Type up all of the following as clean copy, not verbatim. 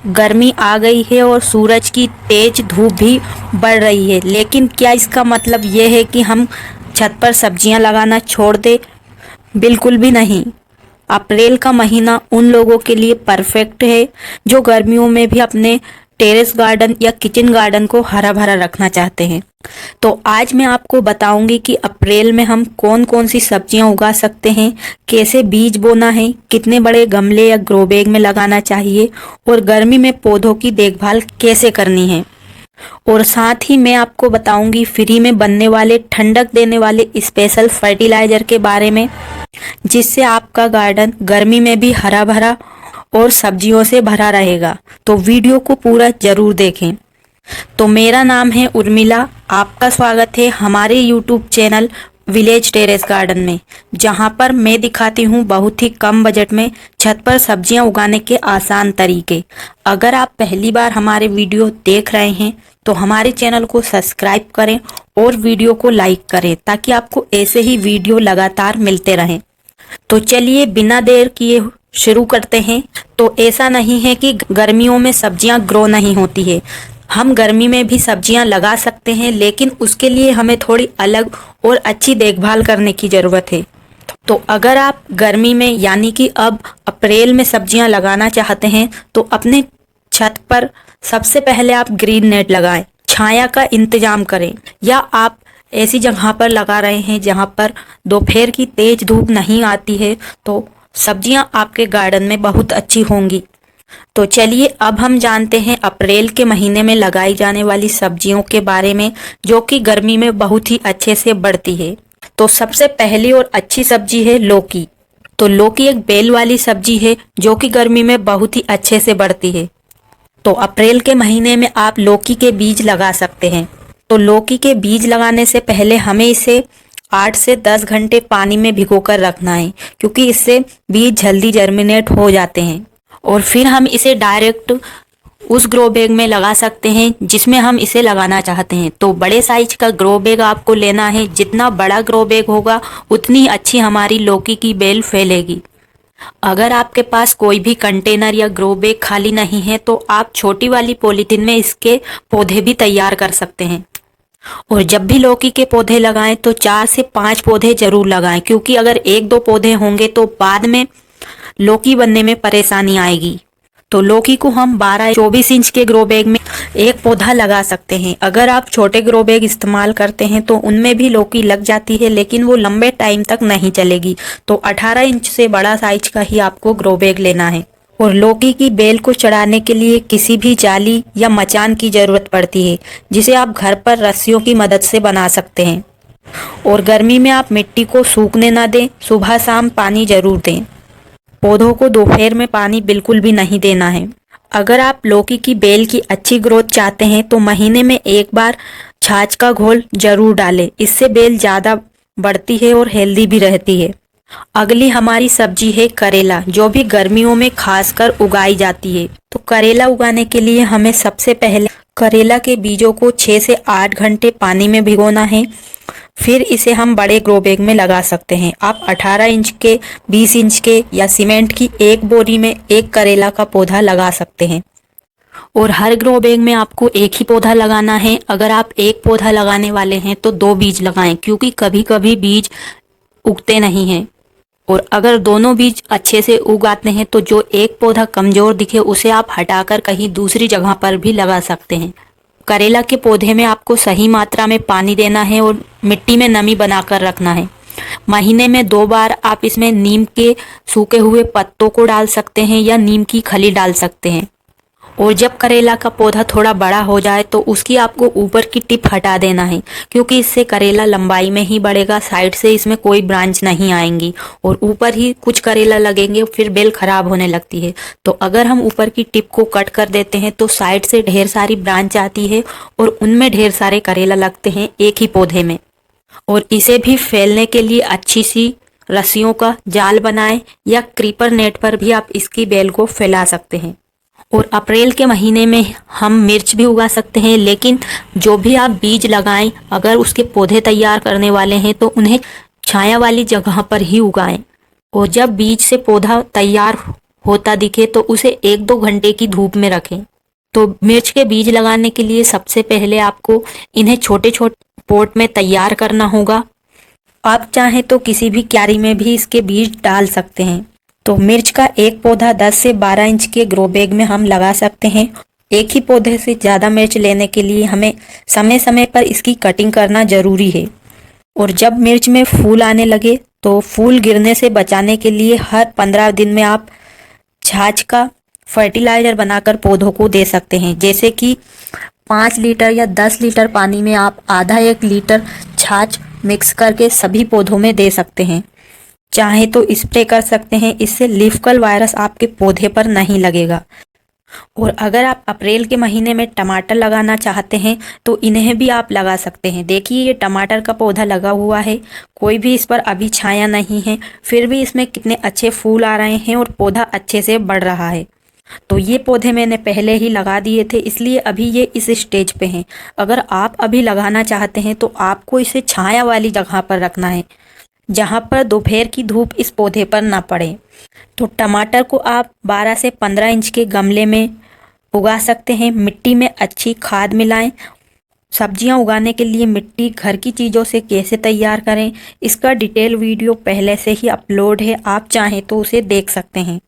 गर्मी आ गई है और सूरज की तेज धूप भी बढ़ रही है, लेकिन क्या इसका मतलब ये है कि हम छत पर सब्जियां लगाना छोड़ दें? बिल्कुल भी नहीं। अप्रैल का महीना उन लोगों के लिए परफेक्ट है जो गर्मियों में भी अपने टेरेस गार्डन या किचन गार्डन को हरा भरा रखना चाहते हैं। तो आज मैं आपको बताऊंगी कि अप्रैल में हम कौन कौन सी सब्जियां उगा सकते हैं, कैसे बीज बोना है, कितने बड़े गमले या ग्रो बैग में लगाना चाहिए और गर्मी में पौधों की देखभाल कैसे करनी है। और साथ ही मैं आपको बताऊंगी फ्री में बनने वाले ठंडक देने वाले स्पेशल फर्टिलाइजर के बारे में, जिससे आपका गार्डन गर्मी में भी हरा भरा और सब्जियों से भरा रहेगा। तो वीडियो को पूरा जरूर देखें। तो मेरा नाम है उर्मिला, आपका स्वागत है हमारे YouTube channel village terrace garden में, जहां पर मैं दिखाती हूं बहुत ही कम बजट में छत पर सब्जियां उगाने के आसान तरीके। अगर आप पहली बार हमारे वीडियो देख रहे हैं तो हमारे चैनल को सब्सक्राइब करें और वीडियो को लाइक करें ताकि आपको ऐसे ही वीडियो लगातार मिलते रहें। तो चलिए बिना देर किए शुरू करते हैं। तो ऐसा नहीं है कि गर्मियों में सब्जियां ग्रो नहीं होती है, हम गर्मी में भी सब्जियां लगा सकते हैं, लेकिन उसके लिए हमें थोड़ी अलग और अच्छी देखभाल करने की ज़रूरत है। तो अगर आप गर्मी में यानी कि अब अप्रैल में सब्जियां लगाना चाहते हैं तो अपने छत पर सबसे पहले आप ग्रीन नेट लगाएं, छाया का इंतजाम करें, या आप ऐसी जगह पर लगा रहे हैं जहां पर दोपहर की तेज धूप नहीं आती है, तो सब्जियां आपके गार्डन में बहुत अच्छी होंगी। तो चलिए अब हम जानते हैं अप्रैल के महीने में लगाई जाने वाली सब्जियों के बारे में, जो कि गर्मी में बहुत ही अच्छे से बढ़ती है। तो सबसे पहली और अच्छी सब्जी है लौकी। तो लौकी एक बेल वाली सब्जी है जो कि गर्मी में बहुत ही अच्छे से बढ़ती है। तो अप्रैल के महीने में आप लौकी के बीज लगा सकते हैं। तो लौकी के बीज लगाने से पहले हमें इसे 8 से 10 घंटे पानी में भिगोकर रखना है, क्योंकि इससे बीज जल्दी जर्मिनेट हो जाते हैं। और फिर हम इसे डायरेक्ट उस ग्रो बैग में लगा सकते हैं जिसमें हम इसे लगाना चाहते हैं। तो बड़े साइज का ग्रो बैग आपको लेना है। जितना बड़ा ग्रो बैग होगा उतनी अच्छी हमारी लौकी की बेल फैलेगी। अगर आपके पास कोई भी कंटेनर या ग्रो बैग खाली नहीं है तो आप छोटी वाली पॉलीथीन में इसके पौधे भी तैयार कर सकते हैं। और जब भी लौकी के पौधे लगाएं तो 4 से 5 पौधे जरूर लगाएं, क्योंकि अगर 1-2 पौधे होंगे तो बाद में लौकी बनने में परेशानी आएगी। तो लौकी को हम 12-24 इंच के ग्रो बैग में एक पौधा लगा सकते हैं। अगर आप छोटे ग्रो बैग इस्तेमाल करते हैं तो उनमें भी लौकी लग जाती है, लेकिन वो लंबे टाइम तक नहीं चलेगी। तो 18 इंच से बड़ा साइज का ही आपको ग्रो बैग लेना है। और लौकी की बेल को चढ़ाने के लिए किसी भी जाली या मचान की जरूरत पड़ती है, जिसे आप घर पर रस्सियों की मदद से बना सकते हैं। और गर्मी में आप मिट्टी को सूखने ना दें, सुबह शाम पानी जरूर दें। पौधों को दोपहर में पानी बिल्कुल भी नहीं देना है। अगर आप लौकी की बेल की अच्छी ग्रोथ चाहते हैं तो महीने में एक बार छाछ का घोल जरूर डालें, इससे बेल ज़्यादा बढ़ती है और हेल्दी भी रहती है। अगली हमारी सब्जी है करेला, जो भी गर्मियों में खासकर उगाई जाती है। तो करेला उगाने के लिए हमें सबसे पहले करेला के बीजों को 6 से 8 घंटे पानी में भिगोना है। फिर इसे हम बड़े ग्रो बैग में लगा सकते हैं। आप 18 इंच के, 20 इंच के या सीमेंट की एक बोरी में एक करेला का पौधा लगा सकते हैं। और हर ग्रो बैग में आपको एक ही पौधा लगाना है। अगर आप एक पौधा लगाने वाले हैं तो 2 बीज लगाएं, क्योंकि कभी कभी बीज उगते नहीं हैं। और अगर दोनों बीज अच्छे से उग आते हैं तो जो एक पौधा कमजोर दिखे उसे आप हटाकर कहीं दूसरी जगह पर भी लगा सकते हैं। करेला के पौधे में आपको सही मात्रा में पानी देना है और मिट्टी में नमी बनाकर रखना है। महीने में 2 बार आप इसमें नीम के सूखे हुए पत्तों को डाल सकते हैं या नीम की खली डाल सकते हैं। और जब करेला का पौधा थोड़ा बड़ा हो जाए तो उसकी आपको ऊपर की टिप हटा देना है, क्योंकि इससे करेला लंबाई में ही बढ़ेगा, साइड से इसमें कोई ब्रांच नहीं आएंगी और ऊपर ही कुछ करेला लगेंगे, फिर बेल खराब होने लगती है। तो अगर हम ऊपर की टिप को कट कर देते हैं तो साइड से ढेर सारी ब्रांच आती है और उनमें ढेर सारे करेला लगते हैं एक ही पौधे में। और इसे भी फैलने के लिए अच्छी सी रस्सियों का जाल बनाएं, या क्रीपर नेट पर भी आप इसकी बेल को फैला सकते हैं। और अप्रैल के महीने में हम मिर्च भी उगा सकते हैं, लेकिन जो भी आप बीज लगाएं, अगर उसके पौधे तैयार करने वाले हैं तो उन्हें छाया वाली जगह पर ही उगाएं। और जब बीज से पौधा तैयार होता दिखे तो उसे 1-2 घंटे की धूप में रखें। तो मिर्च के बीज लगाने के लिए सबसे पहले आपको इन्हें छोटे छोटे पॉट में तैयार करना होगा। आप चाहें तो किसी भी क्यारी में भी इसके बीज डाल सकते हैं। तो मिर्च का एक पौधा 10 से 12 इंच के ग्रो बैग में हम लगा सकते हैं। एक ही पौधे से ज़्यादा मिर्च लेने के लिए हमें समय समय पर इसकी कटिंग करना जरूरी है। और जब मिर्च में फूल आने लगे तो फूल गिरने से बचाने के लिए हर 15 दिन में आप छाछ का फर्टिलाइजर बनाकर पौधों को दे सकते हैं। जैसे कि 5 लीटर या 10 लीटर पानी में आप आधा 1 लीटर छाछ मिक्स करके सभी पौधों में दे सकते हैं। चाहे तो स्प्रे कर सकते हैं, इससे लीफ कर्ल वायरस आपके पौधे पर नहीं लगेगा। और अगर आप अप्रैल के महीने में टमाटर लगाना चाहते हैं तो इन्हें भी आप लगा सकते हैं। देखिए ये टमाटर का पौधा लगा हुआ है, कोई भी इस पर अभी छाया नहीं है, फिर भी इसमें कितने अच्छे फूल आ रहे हैं और पौधा अच्छे से बढ़ रहा है। तो ये पौधे मैंने पहले ही लगा दिए थे, इसलिए अभी ये इस स्टेज पे हैं। अगर आप अभी लगाना चाहते हैं तो आपको इसे छाया वाली जगह पर रखना है, जहाँ पर दोपहर की धूप इस पौधे पर ना पड़े। तो टमाटर को आप 12 से 15 इंच के गमले में उगा सकते हैं। मिट्टी में अच्छी खाद मिलाएं। सब्जियां उगाने के लिए मिट्टी घर की चीज़ों से कैसे तैयार करें, इसका डिटेल वीडियो पहले से ही अपलोड है, आप चाहें तो उसे देख सकते हैं।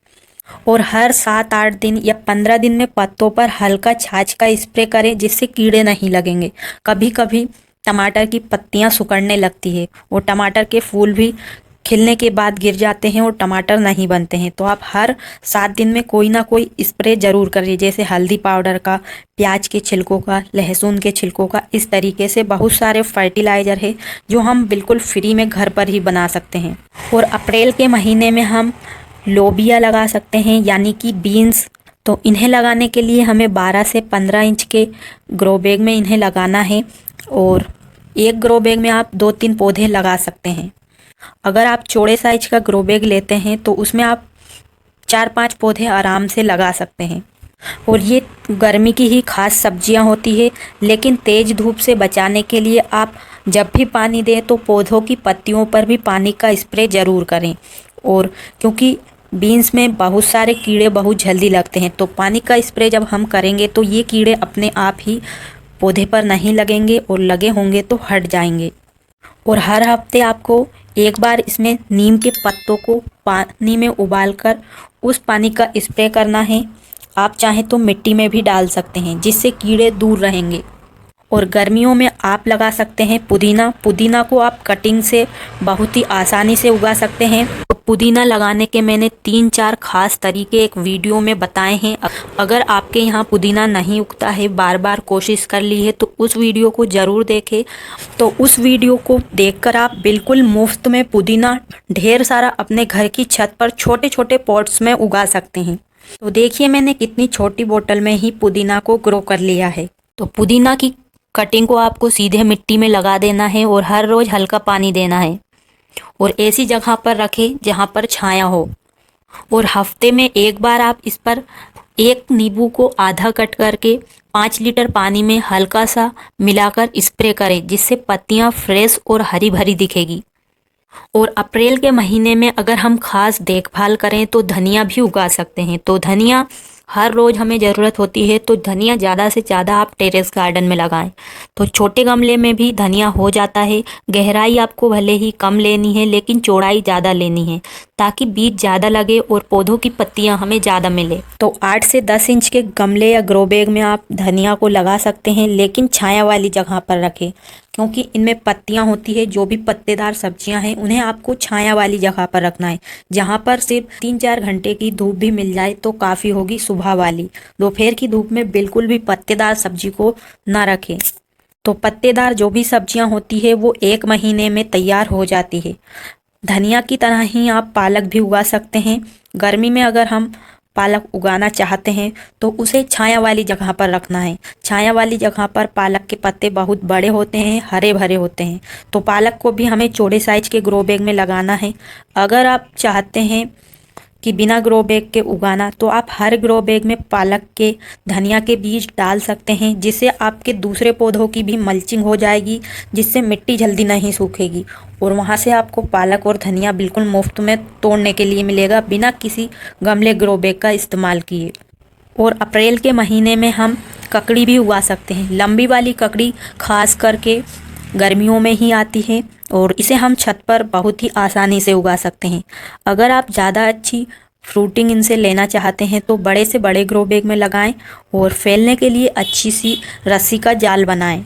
और हर 7-8 दिन या 15 दिन में पत्तों पर हल्का छाछ का स्प्रे करें, जिससे कीड़े नहीं लगेंगे। कभी कभी टमाटर की पत्तियां सिकुड़ने लगती है और टमाटर के फूल भी खिलने के बाद गिर जाते हैं और टमाटर नहीं बनते हैं। तो आप हर 7 दिन में कोई ना कोई स्प्रे जरूर करिए, जैसे हल्दी पाउडर का, प्याज के छिलकों का, लहसुन के छिलकों का। इस तरीके से बहुत सारे फर्टिलाइजर है जो हम बिल्कुल फ्री में घर पर ही बना सकते हैं। और अप्रैल के महीने में हम लोबिया लगा सकते हैं, यानी कि बीन्स। तो इन्हें लगाने के लिए हमें 12 से 15 इंच के ग्रो बैग में इन्हें लगाना है। और एक ग्रो बैग में आप 2-3 पौधे लगा सकते हैं। अगर आप चौड़े साइज का ग्रो बैग लेते हैं तो उसमें आप 4-5 पौधे आराम से लगा सकते हैं। और ये गर्मी की ही खास सब्जियां होती है, लेकिन तेज धूप से बचाने के लिए आप जब भी पानी दें तो पौधों की पत्तियों पर भी पानी का स्प्रे ज़रूर करें। और क्योंकि बीन्स में बहुत सारे कीड़े बहुत जल्दी लगते हैं, तो पानी का स्प्रे जब हम करेंगे तो ये कीड़े अपने आप ही पौधे पर नहीं लगेंगे, और लगे होंगे तो हट जाएंगे। और हर हफ्ते आपको एक बार इसमें नीम के पत्तों को पानी में उबालकर उस पानी का स्प्रे करना है। आप चाहें तो मिट्टी में भी डाल सकते हैं, जिससे कीड़े दूर रहेंगे। और गर्मियों में आप लगा सकते हैं पुदीना। पुदीना को आप कटिंग से बहुत ही आसानी से उगा सकते हैं। पुदीना लगाने के मैंने 3-4 खास तरीके एक वीडियो में बताए हैं। अगर आपके यहाँ पुदीना नहीं उगता है, बार बार कोशिश कर ली है, तो उस वीडियो को ज़रूर देखें। तो उस वीडियो को देखकर आप बिल्कुल मुफ्त में पुदीना ढेर सारा अपने घर की छत पर छोटे छोटे पॉट्स में उगा सकते हैं। तो देखिए मैंने कितनी छोटी बोतल में ही पुदीना को ग्रो कर लिया है। तो पुदीना की कटिंग को आपको सीधे मिट्टी में लगा देना है और हर रोज़ हल्का पानी देना है। और ऐसी जगह पर रखें जहाँ पर छाया हो। और हफ्ते में एक बार आप इस पर एक नींबू को आधा कट करके 5 लीटर पानी में हल्का सा मिलाकर स्प्रे करें, जिससे पत्तियाँ फ्रेश और हरी भरी दिखेगी। और अप्रैल के महीने में अगर हम खास देखभाल करें तो धनिया भी उगा सकते हैं। तो धनिया हर रोज़ हमें ज़रूरत होती है, तो धनिया ज़्यादा से ज़्यादा आप टेरेस गार्डन में लगाएं। तो छोटे गमले में भी धनिया हो जाता है। गहराई आपको भले ही कम लेनी है, लेकिन चौड़ाई ज़्यादा लेनी है, ताकि बीज ज़्यादा लगे और पौधों की पत्तियां हमें ज़्यादा मिले। तो 8 से 10 इंच के गमले या ग्रो बैग में आप धनिया को लगा सकते हैं, लेकिन छाया वाली जगह पर रखें, क्योंकि इनमें पत्तियां होती है। जो भी पत्तेदार सब्जियां हैं उन्हें आपको छाया वाली जगह पर रखना है, जहां पर सिर्फ 3-4 घंटे की धूप भी मिल जाए तो काफ़ी होगी। सुबह वाली दोपहर की धूप में बिल्कुल भी पत्तेदार सब्जी को ना रखें। तो पत्तेदार जो भी सब्जियां होती है वो 1 महीने में तैयार हो जाती है। धनिया की तरह ही आप पालक भी उगा सकते हैं। गर्मी में अगर हम पालक उगाना चाहते हैं तो उसे छाया वाली जगह पर रखना है। छाया वाली जगह पर पालक के पत्ते बहुत बड़े होते हैं, हरे भरे होते हैं। तो पालक को भी हमें चौड़े साइज के ग्रो बैग में लगाना है। अगर आप चाहते हैं कि बिना ग्रो बैग के उगाना, तो आप हर ग्रो बैग में पालक के, धनिया के बीज डाल सकते हैं, जिससे आपके दूसरे पौधों की भी मल्चिंग हो जाएगी, जिससे मिट्टी जल्दी नहीं सूखेगी और वहाँ से आपको पालक और धनिया बिल्कुल मुफ्त में तोड़ने के लिए मिलेगा, बिना किसी गमले ग्रो बैग का इस्तेमाल किए। और अप्रैल के महीने में हम ककड़ी भी उगा सकते हैं। लंबी वाली ककड़ी खास करके गर्मियों में ही आती है और इसे हम छत पर बहुत ही आसानी से उगा सकते हैं। अगर आप ज़्यादा अच्छी फ्रूटिंग इनसे लेना चाहते हैं तो बड़े से बड़े ग्रो बैग में लगाएं और फैलने के लिए अच्छी सी रस्सी का जाल बनाएं।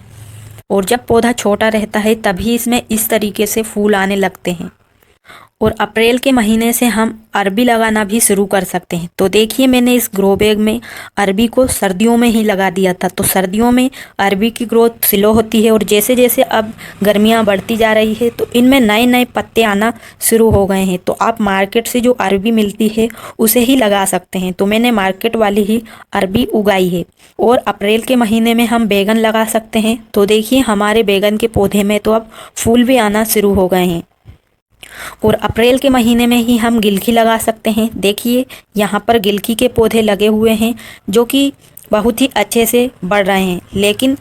और जब पौधा छोटा रहता है तभी इसमें इस तरीके से फूल आने लगते हैं। और अप्रैल के महीने से हम अरबी लगाना भी शुरू कर सकते हैं। तो देखिए, मैंने इस ग्रो बैग में अरबी को सर्दियों में ही लगा दिया था। तो सर्दियों में अरबी की ग्रोथ स्लो होती है और जैसे जैसे अब गर्मियां बढ़ती जा रही है तो इनमें नए नए पत्ते आना शुरू हो गए हैं। तो आप मार्केट से जो अरबी मिलती है उसे ही लगा सकते हैं। तो मैंने मार्केट वाली ही अरबी उगाई है। और अप्रैल के महीने में हम बैगन लगा सकते हैं। तो देखिए, हमारे बैगन के पौधे में तो अब फूल भी आना शुरू हो गए हैं। और अप्रैल के महीने में ही हम गिलकी लगा सकते हैं। देखिए, यहाँ पर गिलकी के पौधे लगे हुए हैं जो कि बहुत ही अच्छे से बढ़ रहे हैं, लेकिन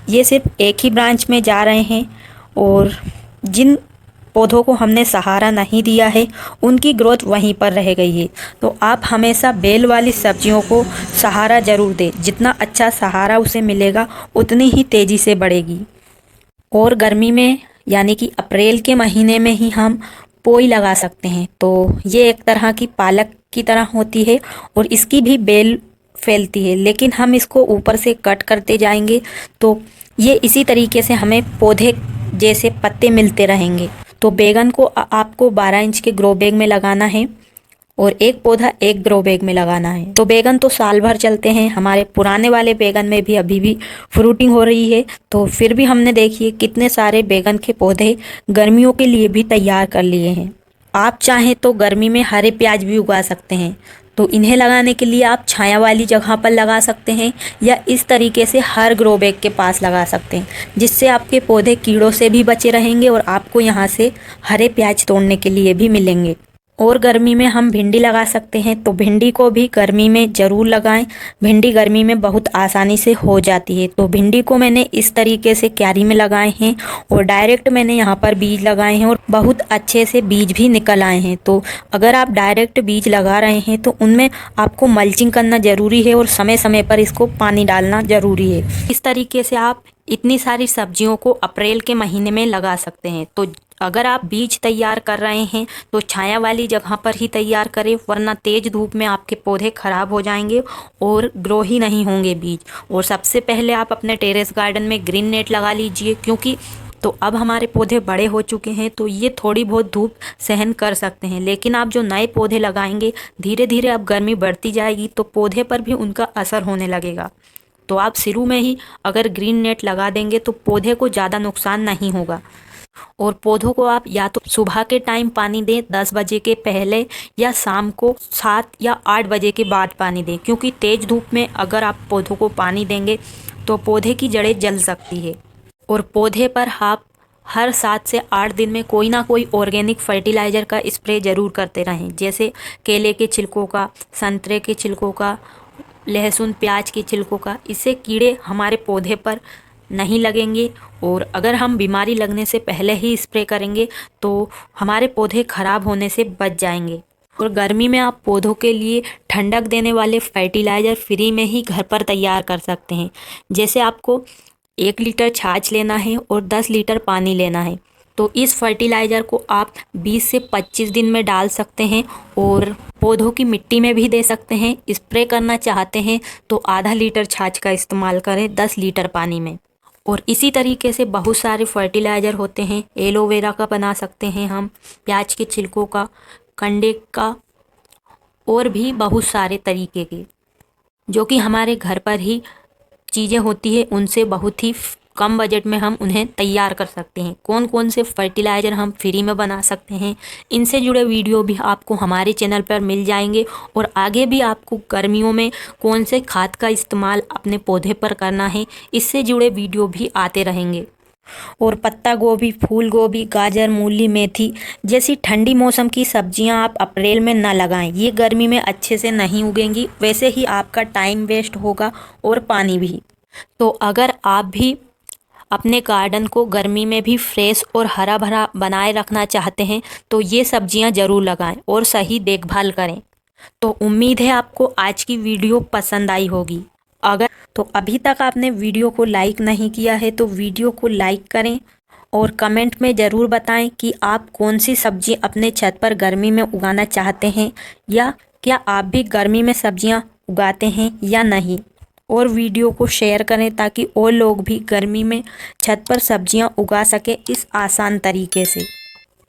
ये सिर्फ एक ही ब्रांच में जा रहे हैं और जिन पौधों को हमने सहारा नहीं दिया है उनकी ग्रोथ वहीं पर रह गई है। तो आप हमेशा बेल वाली सब्जियों को सहारा ज़रूर दें। जितना अच्छा सहारा उसे मिलेगा उतनी ही तेज़ी से बढ़ेगी। और गर्मी में यानी कि अप्रैल के महीने में ही हम पोई लगा सकते हैं। तो ये एक तरह की पालक की तरह होती है और इसकी भी बेल फैलती है, लेकिन हम इसको ऊपर से कट करते जाएंगे तो ये इसी तरीके से हमें पौधे जैसे पत्ते मिलते रहेंगे। तो बैगन को आपको 12 इंच के ग्रो बैग में लगाना है और एक पौधा एक ग्रो बैग में लगाना है। तो बैगन तो साल भर चलते हैं। हमारे पुराने वाले बैगन में भी अभी भी फ्रूटिंग हो रही है। तो फिर भी हमने देखिए कितने सारे बैगन के पौधे गर्मियों के लिए भी तैयार कर लिए हैं। आप चाहें तो गर्मी में हरे प्याज भी उगा सकते हैं। तो इन्हें लगाने के लिए आप छाया वाली जगह पर लगा सकते हैं या इस तरीके से हर ग्रो बैग के पास लगा सकते हैं, जिससे आपके पौधे कीड़ों से भी बचे रहेंगे और आपको यहाँ से हरे प्याज तोड़ने के लिए भी मिलेंगे। और गर्मी में हम भिंडी लगा सकते हैं। तो भिंडी को भी गर्मी में ज़रूर लगाएं। भिंडी गर्मी में बहुत आसानी से हो जाती है। तो भिंडी को मैंने इस तरीके से क्यारी में लगाए हैं और डायरेक्ट मैंने यहाँ पर बीज लगाए हैं और बहुत अच्छे से बीज भी निकल आए हैं। तो अगर आप डायरेक्ट बीज लगा रहे हैं तो उनमें आपको मल्चिंग करना ज़रूरी है और समय समय पर इसको पानी डालना ज़रूरी है। इस तरीके से आप इतनी सारी सब्जियों को अप्रैल के महीने में लगा सकते हैं। तो अगर आप बीज तैयार कर रहे हैं तो छाया वाली जगह पर ही तैयार करें, वरना तेज़ धूप में आपके पौधे ख़राब हो जाएंगे और ग्रो ही नहीं होंगे बीज। और सबसे पहले आप अपने टेरेस गार्डन में ग्रीन नेट लगा लीजिए, क्योंकि तो अब हमारे पौधे बड़े हो चुके हैं तो ये थोड़ी बहुत धूप सहन कर सकते हैं। लेकिन आप जो नए पौधे लगाएंगे धीरे धीरे अब गर्मी बढ़ती जाएगी तो पौधे पर भी उनका असर होने लगेगा। तो आप शुरू में ही अगर ग्रीन नेट लगा देंगे तो पौधे को ज़्यादा नुकसान नहीं होगा। और पौधों को आप या तो सुबह के टाइम पानी दें 10 बजे के पहले, या शाम को 7 या 8 बजे के बाद पानी दें, क्योंकि तेज़ धूप में अगर आप पौधों को पानी देंगे तो पौधे की जड़ें जल सकती है। और पौधे पर आप हर 7 से 8 दिन में कोई ना कोई ऑर्गेनिक फर्टिलाइज़र का स्प्रे ज़रूर करते रहें, जैसे केले के छिलकों का, संतरे के छिलकों का, लहसुन प्याज के छिलकों का। इससे कीड़े हमारे पौधे पर नहीं लगेंगे और अगर हम बीमारी लगने से पहले ही स्प्रे करेंगे तो हमारे पौधे ख़राब होने से बच जाएंगे। और गर्मी में आप पौधों के लिए ठंडक देने वाले फर्टिलाइज़र फ्री में ही घर पर तैयार कर सकते हैं। जैसे आपको 1 लीटर छाछ लेना है और 10 लीटर पानी लेना है, तो इस फर्टिलाइज़र को आप 20 से 25 दिन में डाल सकते हैं और पौधों की मिट्टी में भी दे सकते हैं। स्प्रे करना चाहते हैं तो आधा लीटर छाछ का इस्तेमाल करें 10 लीटर पानी में। और इसी तरीके से बहुत सारे फर्टिलाइज़र होते हैं। एलोवेरा का बना सकते हैं हम, प्याज के छिलकों का, कंडे का, और भी बहुत सारे तरीके के जो कि हमारे घर पर ही चीज़ें होती है, उनसे बहुत ही कम बजट में हम उन्हें तैयार कर सकते हैं। कौन कौन से फर्टिलाइज़र हम फ्री में बना सकते हैं, इनसे जुड़े वीडियो भी आपको हमारे चैनल पर मिल जाएंगे। और आगे भी आपको गर्मियों में कौन से खाद का इस्तेमाल अपने पौधे पर करना है, इससे जुड़े वीडियो भी आते रहेंगे। और पत्ता गोभी, फूल गोभी, गाजर, मूली, मेथी जैसी ठंडी मौसम की सब्जियां आप अप्रैल में ना लगाएं। ये गर्मी में अच्छे से नहीं उगेंगी, वैसे ही आपका टाइम वेस्ट होगा और पानी भी। तो अगर आप भी अपने गार्डन को गर्मी में भी फ्रेश और हरा भरा बनाए रखना चाहते हैं तो ये सब्जियां ज़रूर लगाएं और सही देखभाल करें। तो उम्मीद है आपको आज की वीडियो पसंद आई होगी। अगर तो अभी तक आपने वीडियो को लाइक नहीं किया है तो वीडियो को लाइक करें और कमेंट में ज़रूर बताएं कि आप कौन सी सब्जी अपने छत पर गर्मी में उगाना चाहते हैं, या क्या आप भी गर्मी में सब्जियां उगाते हैं या नहीं। और वीडियो को शेयर करें ताकि और लोग भी गर्मी में छत पर सब्जियां उगा सकें इस आसान तरीके से।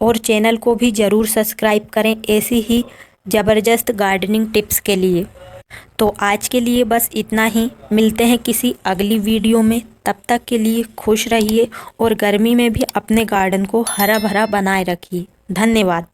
और चैनल को भी ज़रूर सब्सक्राइब करें ऐसी ही ज़बरदस्त गार्डनिंग टिप्स के लिए। तो आज के लिए बस इतना ही, मिलते हैं किसी अगली वीडियो में। तब तक के लिए खुश रहिए और गर्मी में भी अपने गार्डन को हरा भरा बनाए रखिए। धन्यवाद।